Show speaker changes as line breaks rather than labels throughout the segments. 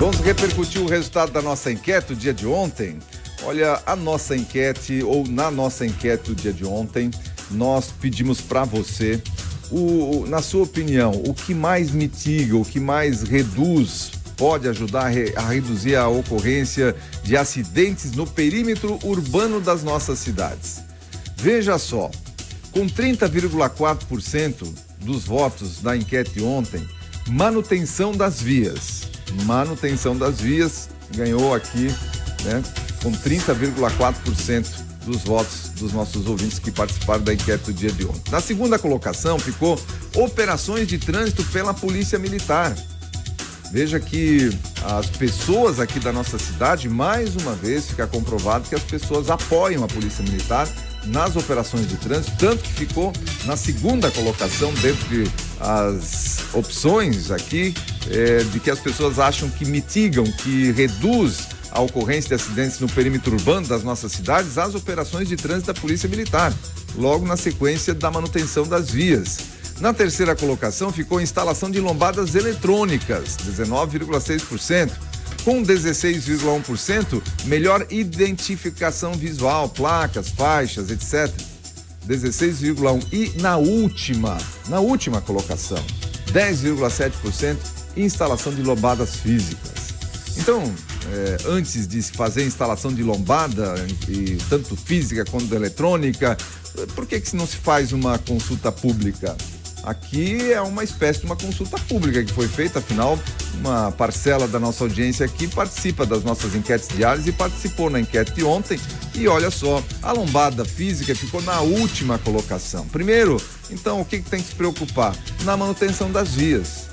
Vamos repercutir o resultado da nossa enquete do dia de ontem. Olha, a nossa enquete, ou na nossa enquete do dia de ontem, nós pedimos para você, na sua opinião, o que mais mitiga, o que mais reduz, pode ajudar a reduzir a ocorrência de acidentes no perímetro urbano das nossas cidades. Veja só, com 30,4% dos votos da enquete ontem, manutenção das vias. Manutenção das vias ganhou aqui, né, com 30,4% dos votos dos nossos ouvintes que participaram da enquete do dia de ontem. Na segunda colocação ficou operações de trânsito pela Polícia Militar. Veja que as pessoas aqui da nossa cidade, mais uma vez, fica comprovado que as pessoas apoiam a Polícia Militar nas operações de trânsito, tanto que ficou na segunda colocação dentre as opções aqui, de que as pessoas acham que mitigam, que reduz a ocorrência de acidentes no perímetro urbano das nossas cidades, as operações de trânsito da Polícia Militar, logo na sequência da manutenção das vias. Na terceira colocação ficou a instalação de lombadas eletrônicas, 19,6%. Com 16,1%, melhor identificação visual, placas, faixas, etc. 16,1%. E na última colocação, 10,7%, instalação de lombadas físicas. Então, antes de se fazer a instalação de lombada, e tanto física quanto eletrônica, por que não se faz uma consulta pública? Aqui é uma espécie de uma consulta pública que foi feita, afinal, uma parcela da nossa audiência aqui participa das nossas enquetes diárias e participou na enquete de ontem. E olha só, a lombada física ficou na última colocação. Primeiro, então, o que tem que se preocupar? Na manutenção das vias.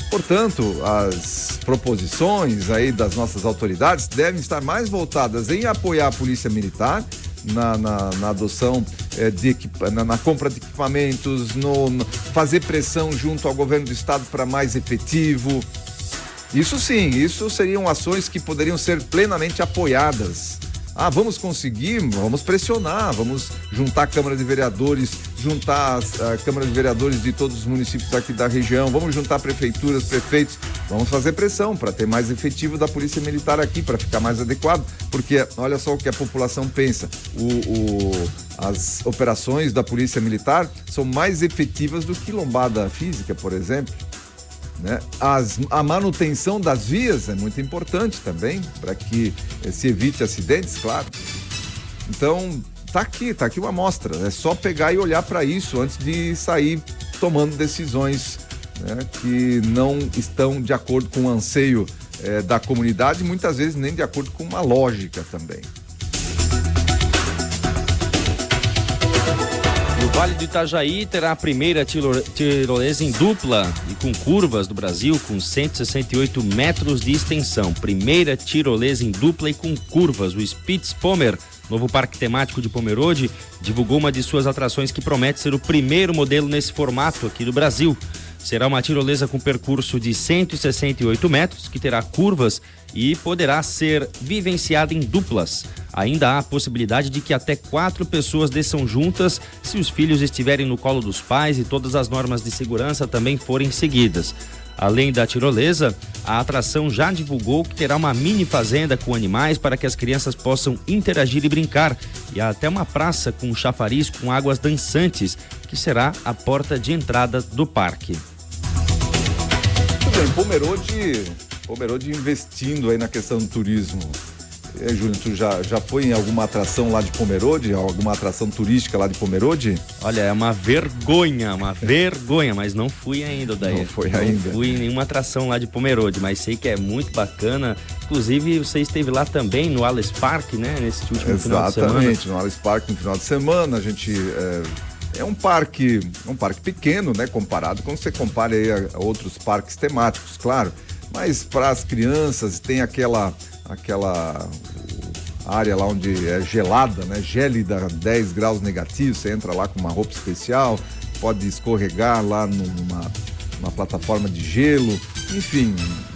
Portanto, as proposições aí das nossas autoridades devem estar mais voltadas em apoiar a Polícia Militar na adoção na compra de equipamentos, fazer pressão junto ao governo do estado para mais efetivo. Isso sim, isso seriam ações que poderiam ser plenamente apoiadas. Vamos conseguir, vamos pressionar, vamos juntar a Câmara de Vereadores, juntar a Câmara de Vereadores de todos os municípios aqui da região, vamos juntar prefeituras, prefeitos, vamos fazer pressão para ter mais efetivo da Polícia Militar aqui, para ficar mais adequado, porque olha só o que a população pensa, as operações da Polícia Militar são mais efetivas do que lombada física, por exemplo. Né? A manutenção das vias é muito importante também, para que se evite acidentes, claro. Então, tá aqui uma amostra. É só pegar e olhar para isso antes de sair tomando decisões, né, que não estão de acordo com o anseio da comunidade, muitas vezes nem de acordo com uma lógica também.
O Vale do Itajaí terá a primeira tirolesa em dupla e com curvas do Brasil, com 168 metros de extensão. Primeira tirolesa em dupla e com curvas. O Spitzpomer, novo parque temático de Pomerode, divulgou uma de suas atrações que promete ser o primeiro modelo nesse formato aqui do Brasil. Será uma tirolesa com percurso de 168 metros, que terá curvas e poderá ser vivenciada em duplas. Ainda há a possibilidade de que até 4 pessoas desçam juntas se os filhos estiverem no colo dos pais e todas as normas de segurança também forem seguidas. Além da tirolesa, a atração já divulgou que terá uma mini fazenda com animais para que as crianças possam interagir e brincar. E há até uma praça com chafariz com águas dançantes, que será a porta de entrada do parque.
Muito bem, Pomerode investindo aí na questão do turismo. E aí, Júlio, tu já foi em alguma atração lá de Pomerode? Alguma atração turística lá de Pomerode?
Olha, é uma vergonha, mas não fui ainda, Odair.
Não foi ainda.
Não fui em nenhuma atração lá de Pomerode, mas sei que é muito bacana. Inclusive, você esteve lá também no Allianz Parque, né? Nesse último final de semana.
Exatamente, no Allianz Parque no final de semana. A gente... É um parque pequeno, né? Comparado quando você compara aí a outros parques temáticos, claro. Mas para as crianças tem aquela área lá onde é gelada, né? Gélida, 10 graus negativos, você entra lá com uma roupa especial, pode escorregar lá numa plataforma de gelo, enfim,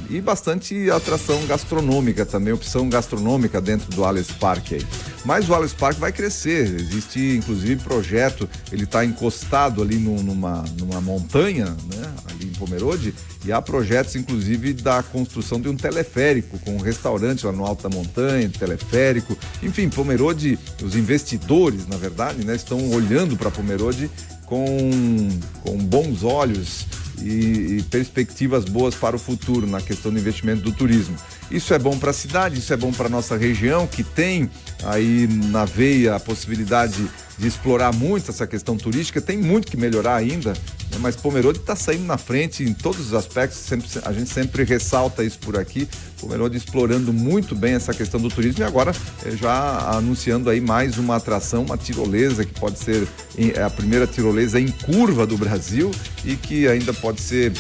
e bastante atração gastronômica também, opção gastronômica dentro do Allianz Parque aí. Mas o Allianz Parque vai crescer, existe inclusive projeto, ele está encostado ali numa montanha, né, ali em Pomerode, E há projetos, inclusive, da construção de um teleférico, com um restaurante lá no alto da montanha, teleférico. Enfim, Pomerode, os investidores, na verdade, né, estão olhando para Pomerode com bons olhos e perspectivas boas para o futuro na questão do investimento do turismo. Isso é bom para a cidade, isso é bom para a nossa região, que tem aí na veia a possibilidade de explorar muito essa questão turística. Tem muito que melhorar ainda, né? Mas Pomerode está saindo na frente em todos os aspectos. A gente sempre ressalta isso por aqui. Pomerode explorando muito bem essa questão do turismo e agora já anunciando aí mais uma atração, uma tirolesa que pode ser a primeira tirolesa em curva do Brasil e que ainda pode ser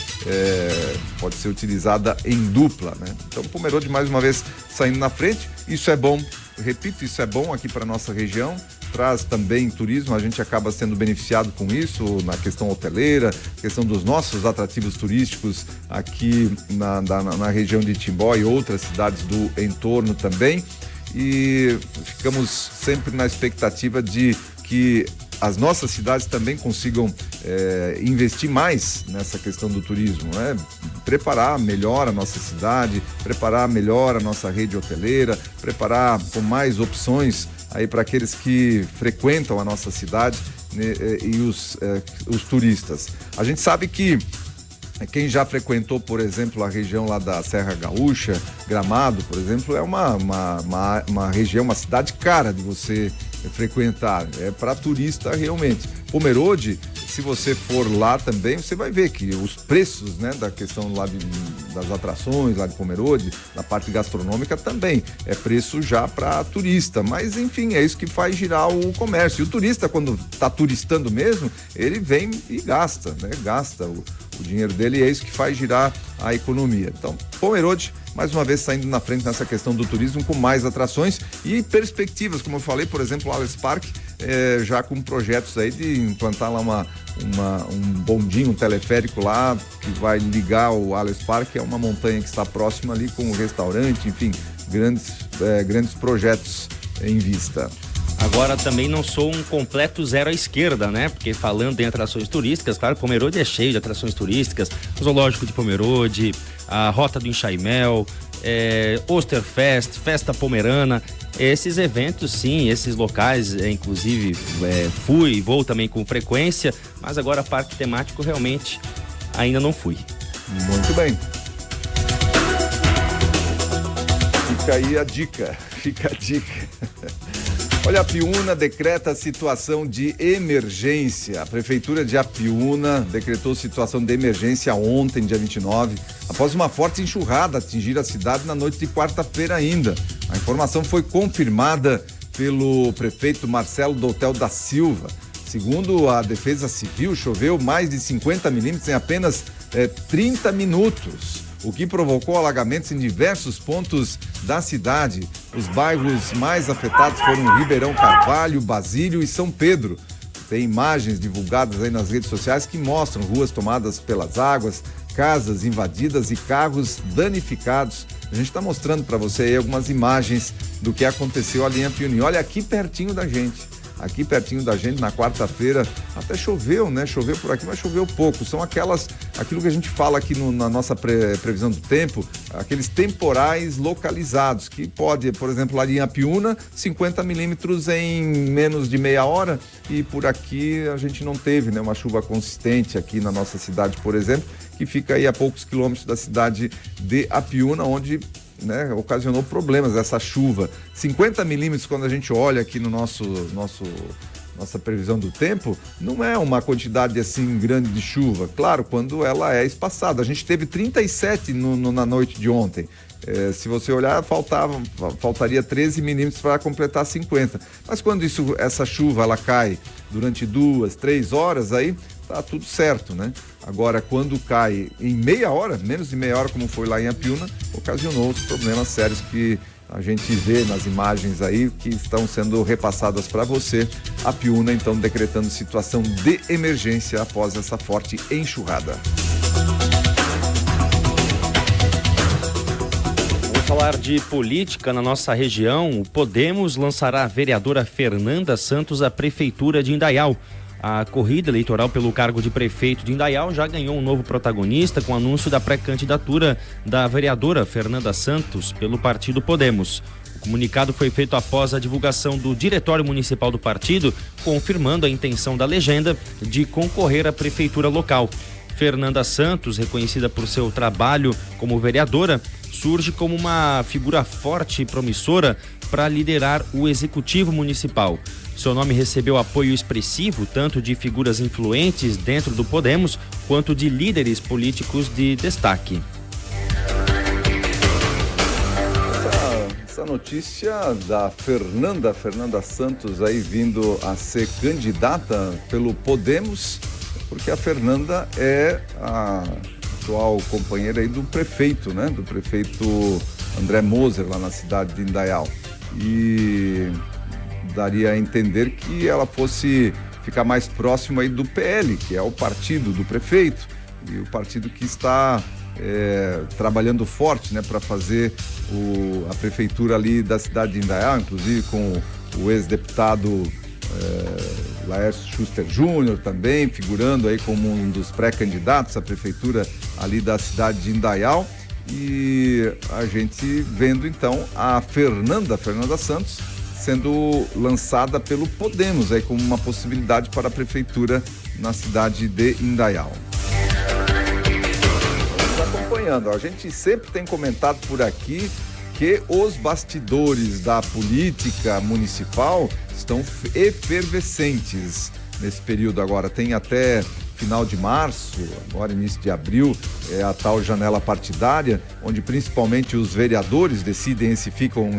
utilizada em dupla, né? Então Pomerode mais uma vez saindo na frente. Isso é bom, repito, isso é bom aqui para nossa região. Traz também turismo, a gente acaba sendo beneficiado com isso na questão hoteleira, questão dos nossos atrativos turísticos aqui na região de Timbó e outras cidades do entorno também. E ficamos sempre na expectativa de que as nossas cidades também consigam investir mais nessa questão do turismo, né? Preparar melhor a nossa cidade, preparar melhor a nossa rede hoteleira, preparar com mais opções aí para aqueles que frequentam a nossa cidade, né, e os turistas. A gente sabe que quem já frequentou, por exemplo, a região lá da Serra Gaúcha, Gramado, por exemplo, é uma região, uma cidade cara de você frequentar, é para turista realmente. Pomerode, se você for lá também, você vai ver que os preços, né, da questão lá das atrações lá de Pomerode, na parte gastronômica também é preço já para turista, mas enfim, é isso que faz girar o comércio. E o turista, quando está turistando mesmo, ele vem e gasta, né, gasta o dinheiro dele e é isso que faz girar a economia. Então, Pomerode, mais uma vez saindo na frente nessa questão do turismo com mais atrações e perspectivas, como eu falei, por exemplo, o Allianz Parque, já com projetos aí de implantar lá um bondinho, um teleférico lá que vai ligar o Allianz Parque a uma montanha que está próxima ali com um restaurante, enfim, grandes projetos em vista.
Agora também não sou um completo zero à esquerda, né? Porque falando em atrações turísticas, claro, Pomerode é cheio de atrações turísticas, o Zoológico de Pomerode, a Rota do Enxaimel, Osterfest, Festa Pomerana, esses eventos sim, esses locais, inclusive fui e vou também com frequência, mas agora parque temático realmente ainda não fui.
Muito bem. Fica aí a dica, Olha, Apiúna decreta situação de emergência. A Prefeitura de Apiúna decretou situação de emergência ontem, dia 29, após uma forte enxurrada atingir a cidade na noite de quarta-feira ainda. A informação foi confirmada pelo prefeito Marcelo Doutel da Silva. Segundo a Defesa Civil, choveu mais de 50 milímetros em apenas 30 minutos. O que provocou alagamentos em diversos pontos da cidade. Os bairros mais afetados foram Ribeirão Carvalho, Basílio e São Pedro. Tem imagens divulgadas aí nas redes sociais que mostram ruas tomadas pelas águas, casas invadidas e carros danificados. A gente está mostrando para você aí algumas imagens do que aconteceu ali em Apiúna. Olha, aqui pertinho da gente, na quarta-feira, até choveu, né? Choveu por aqui, mas choveu pouco. São aquilo que a gente fala aqui na nossa previsão do tempo, aqueles temporais localizados, que pode, por exemplo, lá em Apiúna, 50 milímetros em menos de meia hora, e por aqui a gente não teve, né? Uma chuva consistente aqui na nossa cidade, por exemplo, que fica aí a poucos quilômetros da cidade de Apiúna, onde, né, ocasionou problemas essa chuva. 50 milímetros, quando a gente olha aqui no nossa previsão do tempo, não é uma quantidade assim grande de chuva. Claro, quando ela é espaçada. A gente teve 37 na noite de ontem. Se você olhar, faltaria 13 milímetros para completar 50. Mas quando essa chuva ela cai durante 2, 3 horas, aí tá tudo certo, né? Agora, quando cai em meia hora, menos de meia hora, como foi lá em Apiúna, ocasionou os problemas sérios que a gente vê nas imagens aí, que estão sendo repassadas para você. Apiúna, então, decretando situação de emergência após essa forte enxurrada.
Vamos falar de política na nossa região. O Podemos lançará a vereadora Fernanda Santos à Prefeitura de Indaial. A corrida eleitoral pelo cargo de prefeito de Indaial já ganhou um novo protagonista com o anúncio da pré-candidatura da vereadora Fernanda Santos pelo partido Podemos. O comunicado foi feito após a divulgação do Diretório Municipal do partido, confirmando a intenção da legenda de concorrer à prefeitura local. Fernanda Santos, reconhecida por seu trabalho como vereadora, surge como uma figura forte e promissora para liderar o executivo municipal. Seu nome recebeu apoio expressivo tanto de figuras influentes dentro do Podemos quanto de líderes políticos de destaque.
Essa notícia da Fernanda Santos aí vindo a ser candidata pelo Podemos, porque a Fernanda é a atual companheira aí do prefeito, né? Do prefeito André Moser, lá na cidade de Indaial. E daria a entender que ela fosse ficar mais próxima aí do PL, que é o partido do prefeito, e o partido que está trabalhando forte, né, para fazer a prefeitura ali da cidade de Indaial, inclusive com o ex-deputado Laércio Schuster Júnior também, figurando aí como um dos pré-candidatos à prefeitura ali da cidade de Indaial. E a gente vendo então a Fernanda Santos sendo lançada pelo Podemos aí como uma possibilidade para a prefeitura na cidade de Indaial. Estamos acompanhando, a gente sempre tem comentado por aqui que os bastidores da política municipal estão efervescentes nesse período agora. Tem até final de março, agora início de abril, a tal janela partidária, onde principalmente os vereadores decidem se ficam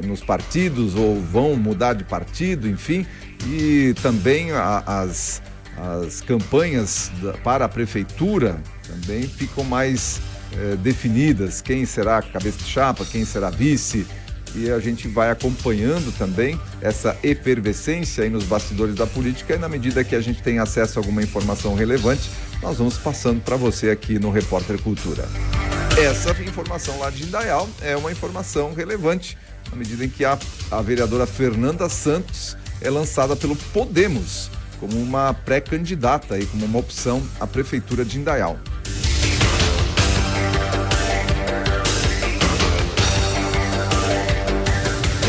nos partidos ou vão mudar de partido, enfim, e também as campanhas para a prefeitura também ficam mais definidas, quem será cabeça de chapa, quem será vice, e a gente vai acompanhando também essa efervescência aí nos bastidores da política, e na medida que a gente tem acesso a alguma informação relevante, nós vamos passando para você aqui no Repórter Cultura. Essa informação lá de Indaial é uma informação relevante, na medida em que a vereadora Fernanda Santos é lançada pelo Podemos como uma pré-candidata aí, como uma opção à prefeitura de Indaial.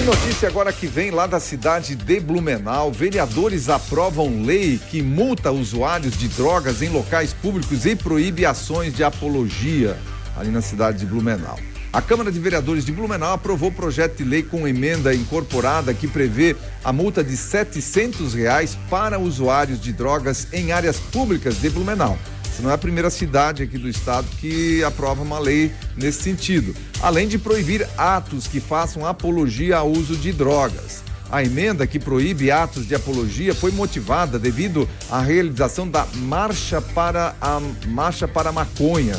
Notícia agora que vem lá da cidade de Blumenau. Vereadores aprovam lei que multa usuários de drogas em locais públicos e proíbe ações de apologia ali na cidade de Blumenau. A Câmara de Vereadores de Blumenau aprovou o projeto de lei com emenda incorporada que prevê a multa de R$ 700 para usuários de drogas em áreas públicas de Blumenau. Essa não é a primeira cidade aqui do estado que aprova uma lei nesse sentido, além de proibir atos que façam apologia ao uso de drogas. A emenda que proíbe atos de apologia foi motivada devido à realização da Marcha para a Maconha.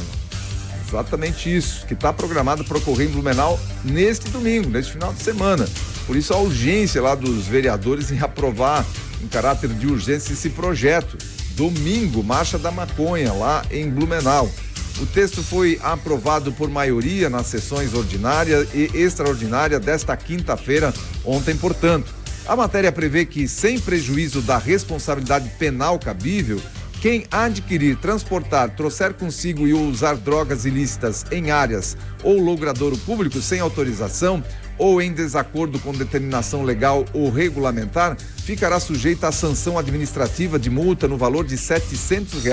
Exatamente isso, que está programado para ocorrer em Blumenau neste domingo, neste final de semana. Por isso a urgência lá dos vereadores em aprovar em caráter de urgência esse projeto. Domingo, Marcha da Maconha, lá em Blumenau. O texto foi aprovado por maioria nas sessões ordinária e extraordinária desta quinta-feira, ontem, portanto. A matéria prevê que, sem prejuízo da responsabilidade penal cabível, quem adquirir, transportar, trouxer consigo e usar drogas ilícitas em áreas ou logradouro público sem autorização ou em desacordo com determinação legal ou regulamentar, ficará sujeita à sanção administrativa de multa no valor de R$ 700,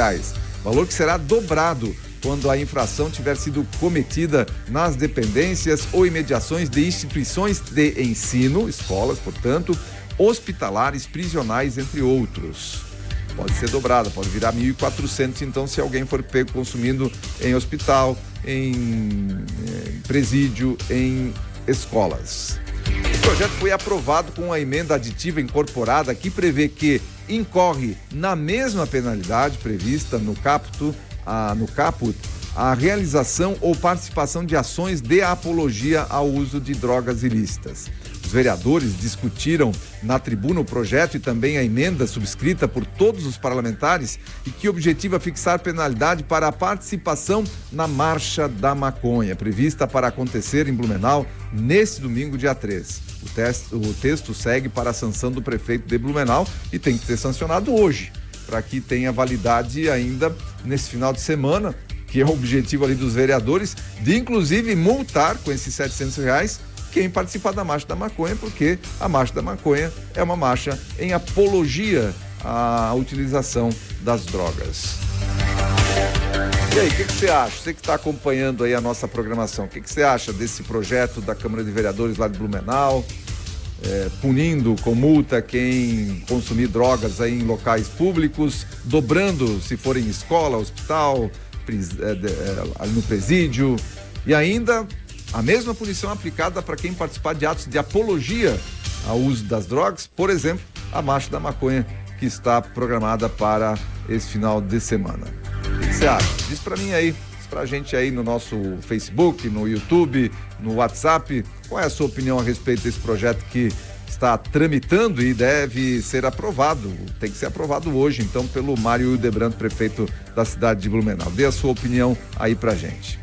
valor que será dobrado quando a infração tiver sido cometida nas dependências ou imediações de instituições de ensino, escolas, portanto, hospitalares, prisionais, entre outros. Pode ser dobrada, pode virar 1.400, então, se alguém for pego consumindo em hospital, em presídio, em escolas. O projeto foi aprovado com a emenda aditiva incorporada que prevê que incorre na mesma penalidade prevista no caput a realização ou participação de ações de apologia ao uso de drogas ilícitas. Os vereadores discutiram na tribuna o projeto e também a emenda subscrita por todos os parlamentares e que objetiva fixar penalidade para a participação na Marcha da Maconha, prevista para acontecer em Blumenau neste domingo, dia 3. O texto segue para a sanção do prefeito de Blumenau e tem que ser sancionado hoje. para que tenha validade ainda nesse final de semana, que é o objetivo ali dos vereadores, de inclusive multar com esses R$700 quem participar da Marcha da Maconha, porque a Marcha da Maconha é uma marcha em apologia à utilização das drogas. E aí, o que você acha? Você que está acompanhando aí a nossa programação, o que você acha desse projeto da Câmara de Vereadores lá de Blumenau, punindo com multa quem consumir drogas aí em locais públicos, dobrando se for em escola, hospital, ali no presídio, e ainda a mesma punição aplicada para quem participar de atos de apologia ao uso das drogas, por exemplo, a Marcha da Maconha, que está programada para esse final de semana. O que você acha? Diz para mim aí, diz pra gente aí no nosso Facebook, no YouTube, no WhatsApp, qual é a sua opinião a respeito desse projeto que está tramitando e deve ser aprovado, tem que ser aprovado hoje, então, pelo Mário Hildebrando, prefeito da cidade de Blumenau. Dê a sua opinião aí pra gente.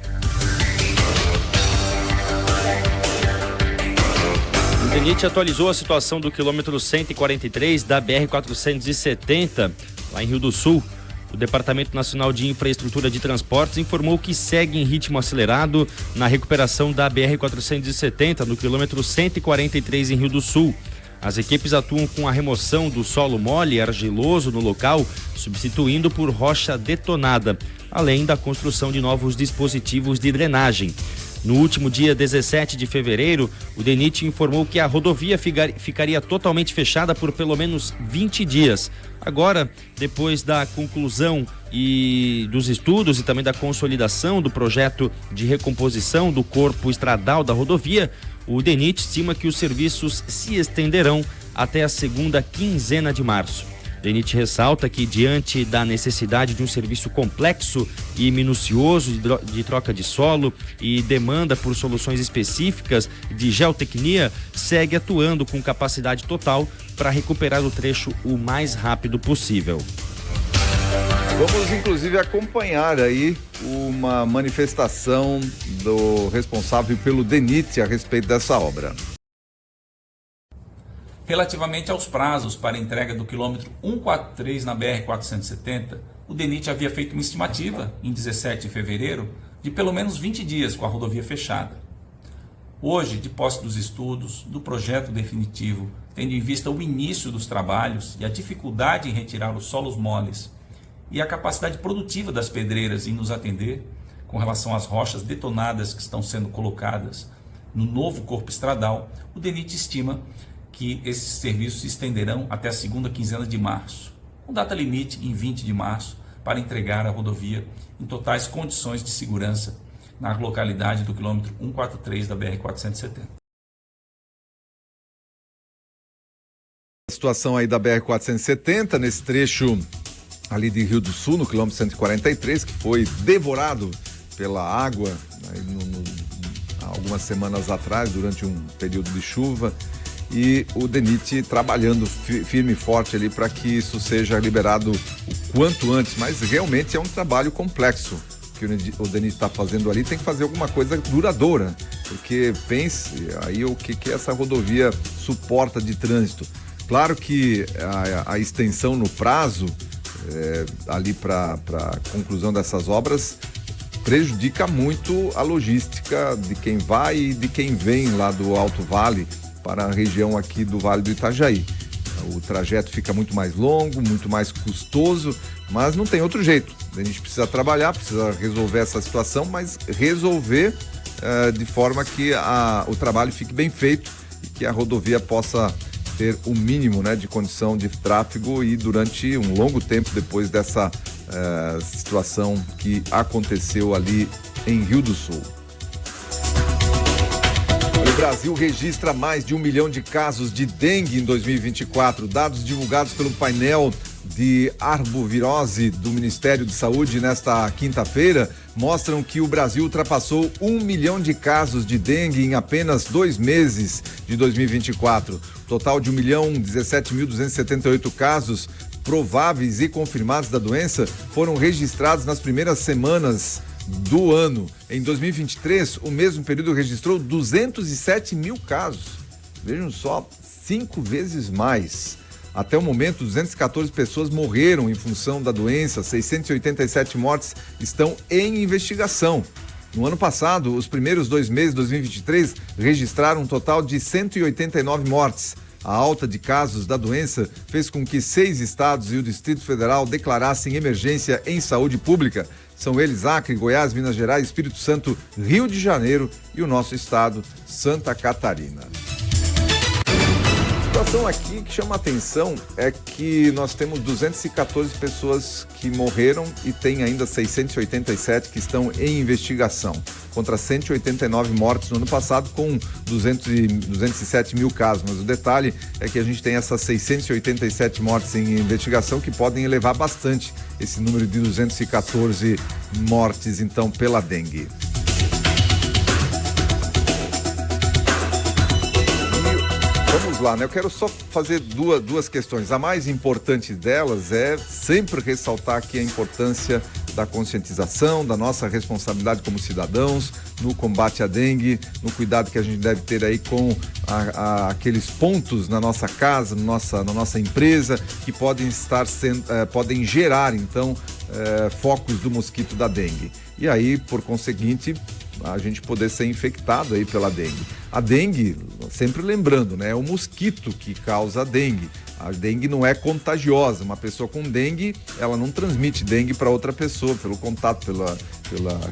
O DENIT atualizou a situação do quilômetro 143 da BR-470, lá em Rio do Sul. O Departamento Nacional de Infraestrutura de Transportes informou que segue em ritmo acelerado na recuperação da BR-470, no quilômetro 143 em Rio do Sul. As equipes atuam com a remoção do solo mole e argiloso no local, substituindo por rocha detonada, além da construção de novos dispositivos de drenagem. No último dia 17 de fevereiro, o DENIT informou que a rodovia ficaria totalmente fechada por pelo menos 20 dias. Agora, depois da conclusão dos estudos e também da consolidação do projeto de recomposição do corpo estradal da rodovia, o DENIT estima que os serviços se estenderão até a segunda quinzena de março. O DENIT ressalta que, diante da necessidade de um serviço complexo e minucioso de troca de solo e demanda por soluções específicas de geotecnia, segue atuando com capacidade total para recuperar o trecho o mais rápido possível.
Vamos, inclusive, acompanhar aí uma manifestação do responsável pelo DENIT a respeito dessa obra.
Relativamente aos prazos para entrega do quilômetro 143 na BR-470, o DENIT havia feito uma estimativa, em 17 de fevereiro, de pelo menos 20 dias com a rodovia fechada. Hoje, de posse dos estudos, do projeto definitivo, tendo em vista o início dos trabalhos e a dificuldade em retirar os solos moles e a capacidade produtiva das pedreiras em nos atender, com relação às rochas detonadas que estão sendo colocadas no novo corpo estradal, o DENIT estima que esses serviços se estenderão até a segunda quinzena de março, com data limite em 20 de março, para entregar a rodovia em totais condições de segurança na localidade do quilômetro 143 da BR-470.
A situação aí da BR-470, nesse trecho ali de Rio do Sul, no quilômetro 143, que foi devorado pela água, né, algumas semanas atrás, durante um período de chuva, e o DENIT trabalhando firme e forte ali para que isso seja liberado o quanto antes, mas realmente é um trabalho complexo que o DENIT está fazendo ali, tem que fazer alguma coisa duradoura, porque pense aí o que essa rodovia suporta de trânsito. Claro que a extensão no prazo ali para a conclusão dessas obras prejudica muito a logística de quem vai e de quem vem lá do Alto Vale para a região aqui do Vale do Itajaí. O trajeto fica muito mais longo, muito mais custoso, mas não tem outro jeito. A gente precisa trabalhar, precisa resolver essa situação, mas resolver de forma que o trabalho fique bem feito e que a rodovia possa ter o mínimo, né, de condição de tráfego e durante um longo tempo depois dessa situação que aconteceu ali em Rio do Sul. O Brasil registra mais de 1 milhão de casos de dengue em 2024. Dados divulgados pelo painel de arbovirose do Ministério de Saúde nesta quinta-feira mostram que o Brasil ultrapassou 1 milhão de casos de dengue em apenas 2 meses de 2024. Total de 1.017.278 casos prováveis e confirmados da doença foram registrados nas primeiras semanas do ano. Em 2023, o mesmo período registrou 207 mil casos. Vejam só, 5 vezes mais. Até o momento, 214 pessoas morreram em função da doença, 687 mortes estão em investigação. No ano passado, os primeiros 2 meses de 2023 registraram um total de 189 mortes. A alta de casos da doença fez com que 6 estados e o Distrito Federal declarassem emergência em saúde pública. São eles Acre, Goiás, Minas Gerais, Espírito Santo, Rio de Janeiro e o nosso estado, Santa Catarina. A situação aqui que chama a atenção é que nós temos 214 pessoas que morreram e tem ainda 687 que estão em investigação, contra 189 mortes no ano passado, com 207 mil casos. Mas o detalhe é que a gente tem essas 687 mortes em investigação, que podem elevar bastante esse número de 214 mortes, então, pela dengue. Vamos lá, né? Eu quero só fazer duas questões. A mais importante delas é sempre ressaltar aqui a importância da conscientização, da nossa responsabilidade como cidadãos no combate à dengue, no cuidado que a gente deve ter aí com aqueles pontos na nossa casa, na nossa empresa, que podem podem gerar, então, focos do mosquito da dengue. E aí, por conseguinte, a gente poder ser infectado aí pela dengue. A dengue, sempre lembrando, né, é o mosquito que causa a dengue. A dengue não é contagiosa. Uma pessoa com dengue, ela não transmite dengue para outra pessoa pelo contato, pela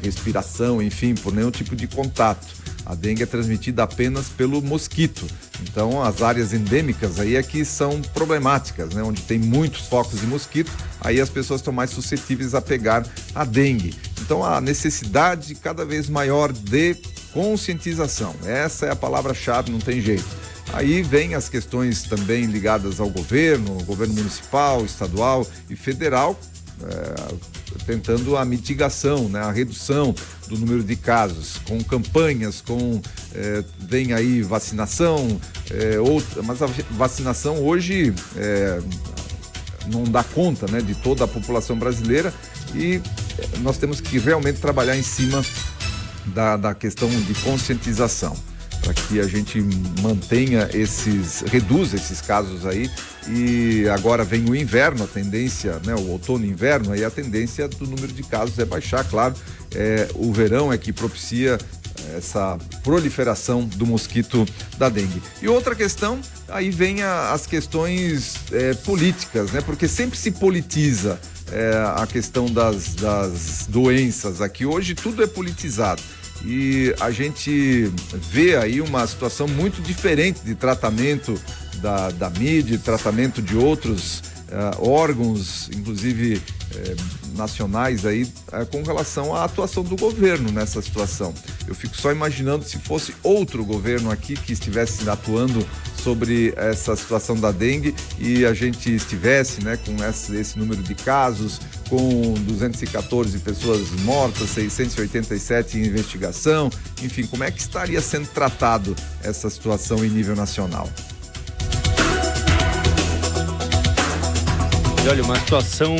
respiração, enfim, por nenhum tipo de contato. A dengue é transmitida apenas pelo mosquito. Então, as áreas endêmicas aí é que são problemáticas, né? Onde tem muitos focos de mosquito, aí as pessoas estão mais suscetíveis a pegar a dengue. Então, a necessidade cada vez maior de conscientização. Essa é a palavra-chave, não tem jeito. Aí vem as questões também ligadas ao governo municipal, estadual e federal, tentando a mitigação, né, a redução do número de casos, com campanhas, vem aí vacinação, mas a vacinação hoje não dá conta, né, de toda a população brasileira, e nós temos que realmente trabalhar em da questão de conscientização, para que a gente reduza esses casos aí. E agora vem o inverno, a tendência, né, o outono e inverno, aí a tendência do número de casos é baixar, claro. O verão é que propicia essa proliferação do mosquito da dengue. E outra questão, aí vem as questões políticas, né, porque sempre se politiza a questão das doenças aqui. Hoje tudo é politizado. E a gente vê aí uma situação muito diferente de tratamento da mídia, tratamento de outros órgãos, inclusive nacionais aí, com relação à atuação do governo nessa situação. Eu fico só imaginando se fosse outro governo aqui que estivesse atuando sobre essa situação da dengue e a gente estivesse, né, com esse número de casos, com 214 pessoas mortas, 687 em investigação, enfim, como é que estaria sendo tratado essa situação em nível nacional?
E olha, uma situação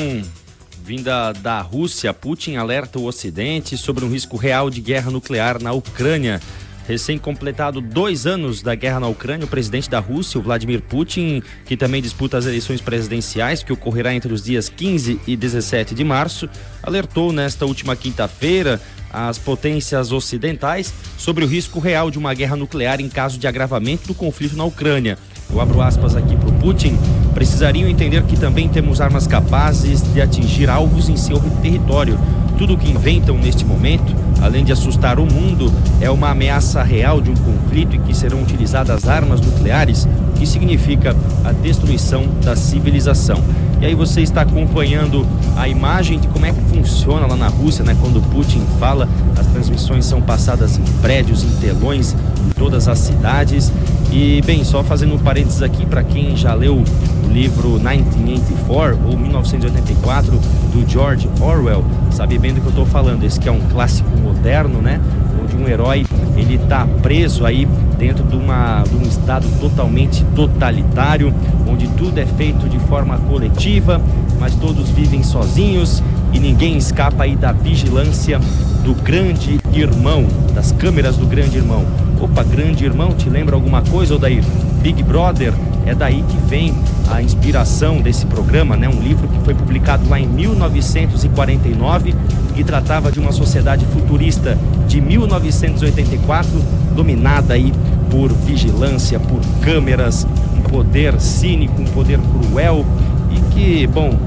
vinda da Rússia. Putin alerta o Ocidente sobre um risco real de guerra nuclear na Ucrânia. Recém-completado 2 anos da guerra na Ucrânia, o presidente da Rússia, o Vladimir Putin, que também disputa as eleições presidenciais, que ocorrerá entre os dias 15 e 17 de março, alertou nesta última quinta-feira as potências ocidentais sobre o risco real de uma guerra nuclear em caso de agravamento do conflito na Ucrânia. Eu abro aspas aqui para o Putin: precisariam entender que também temos armas capazes de atingir alvos em seu território. Tudo o que inventam neste momento, além de assustar o mundo, é uma ameaça real de um conflito em que serão utilizadas armas nucleares, o que significa a destruição da civilização. E aí você está acompanhando a imagem de como é que funciona lá na Rússia, né? Quando Putin fala, as transmissões são passadas em prédios, em telões, em todas as cidades. E, bem, só fazendo um parênteses aqui, para quem já leu o livro 1984 ou 1984 do George Orwell, sabe bem do que eu estou falando. Esse que é um clássico moderno, né? Onde um herói, ele está preso aí dentro de um estado totalmente totalitário, onde tudo é feito de forma coletiva, mas todos vivem sozinhos e ninguém escapa aí da vigilância do grande irmão, das câmeras do grande irmão. Opa, grande irmão, te lembra alguma coisa, Odair? Big Brother. É daí que vem a inspiração desse programa, né? Um livro que foi publicado lá em 1949, que tratava de uma sociedade futurista de 1984, dominada aí por vigilância, por câmeras, um poder cínico, um poder cruel, e que, bom,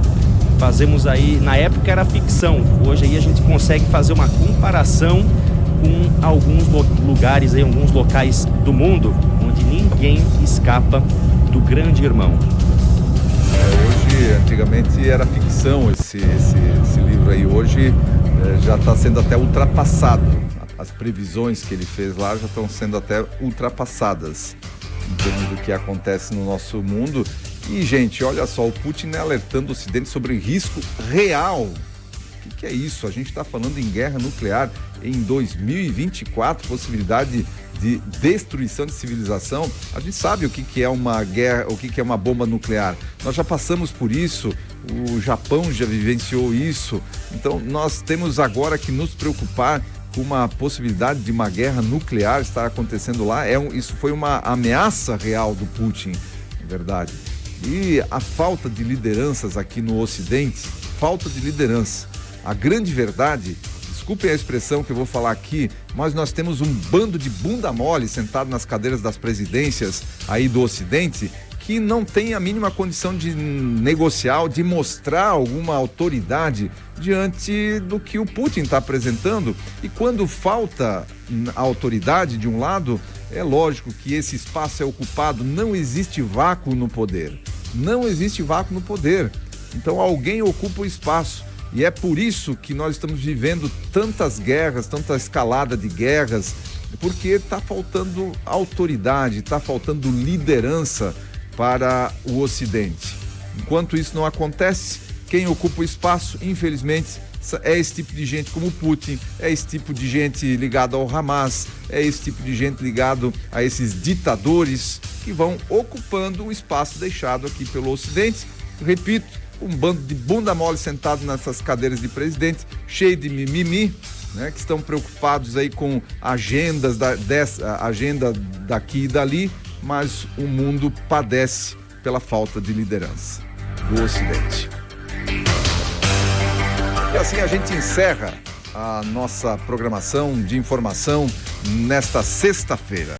fazemos aí, na época era ficção, hoje aí a gente consegue fazer uma comparação com alguns lugares aí, alguns locais do mundo, onde ninguém escapa do grande irmão.
Hoje, antigamente era ficção esse livro aí, hoje já está sendo até ultrapassado. As previsões que ele fez lá já estão sendo até ultrapassadas em termos do que acontece no nosso mundo. E, gente, olha só, o Putin alertando o Ocidente sobre risco real. O que é isso? A gente está falando em guerra nuclear em 2024, possibilidade de destruição de civilização. A gente sabe o que é uma guerra, o que é uma bomba nuclear. Nós já passamos por isso, o Japão já vivenciou isso. Então, nós temos agora que nos preocupar com uma possibilidade de uma guerra nuclear estar acontecendo lá. Isso foi uma ameaça real do Putin, na verdade. E a falta de lideranças aqui no Ocidente, falta de liderança. A grande verdade, desculpem a expressão que eu vou falar aqui, mas nós temos um bando de bunda mole sentado nas cadeiras das presidências aí do Ocidente, que não tem a mínima condição de negociar, de mostrar alguma autoridade diante do que o Putin está apresentando. E quando falta a autoridade de um lado, é lógico que esse espaço é ocupado, não existe vácuo no poder. Não existe vácuo no poder. Então alguém ocupa o espaço. E é por isso que nós estamos vivendo tantas guerras, tanta escalada de guerras, porque está faltando autoridade, está faltando liderança para o Ocidente. Enquanto isso não acontece, quem ocupa o espaço, infelizmente, é esse tipo de gente como Putin, é esse tipo de gente ligado ao Hamas, é esse tipo de gente ligado a esses ditadores que vão ocupando o espaço deixado aqui pelo Ocidente. Repito, um bando de bunda mole sentado nessas cadeiras de presidente, cheio de mimimi, né, que estão preocupados aí com agendas dessa agenda daqui e dali, mas o mundo padece pela falta de liderança do Ocidente. E assim a gente encerra a nossa programação de informação nesta sexta-feira.